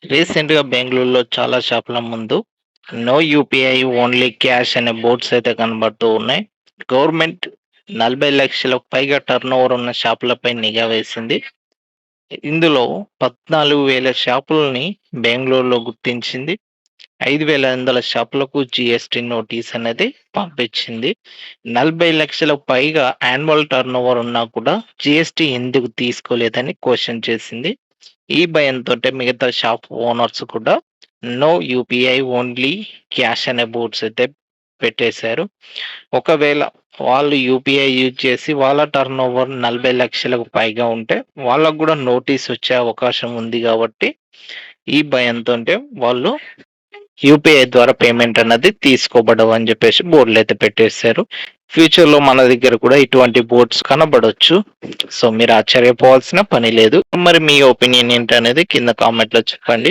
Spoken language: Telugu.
రీసెంట్‌గా బెంగుళూరులో చాలా షాపుల ముందు నో యూపీఐ ఓన్లీ క్యాష్ అనే బోర్డ్స్ అయితే కనబడుతూ ఉన్నాయి. గవర్నమెంట్ 40,00,000లకు పైగా టర్నోవర్ ఉన్న షాపులపై నిఘా వేసింది. ఇందులో 14,000 షాపులని బెంగుళూరులో గుర్తించింది. 5,500 షాపులకు జీఎస్టీ నోటీస్ అనేది పంపించింది. 40,00,000లకు పైగా యాన్యువల్ టర్నోవర్ ఉన్నా కూడా జీఎస్టీ ఎందుకు తీసుకోలేదని క్వెషన్ చేసింది. ఈ భయంతోటే మిగతా షాప్ ఓనర్స్ కూడా నో యూపీఐ ఓన్లీ క్యాష్ అనే బోర్డ్స్ అయితే పెట్టేశారు. ఒకవేళ వాళ్ళు యూపీఐ యూజ్ చేసి వాళ్ళ టర్నోవర్ 40,00,000లకు పైగా ఉంటే వాళ్ళకు కూడా నోటీస్ వచ్చే అవకాశం ఉంది కాబట్టి ఈ భయంతోటే వాళ్ళు యూపీఐ ద్వారా పేమెంట్ అన్నది తీసుకోబడవు అని చెప్పేసి బోర్డులు అయితే పెట్టేశారు. ఫ్యూచర్‌లో మన దగ్గర కూడా ఇటువంటి బోర్డ్స్ కనబడొచ్చు. సో, మీరు ఆశ్చర్యపోవాల్సిన పని లేదు. మరి మీ ఒపీనియన్ ఏంటనేది కింద కామెంట్‌లో చెప్పండి.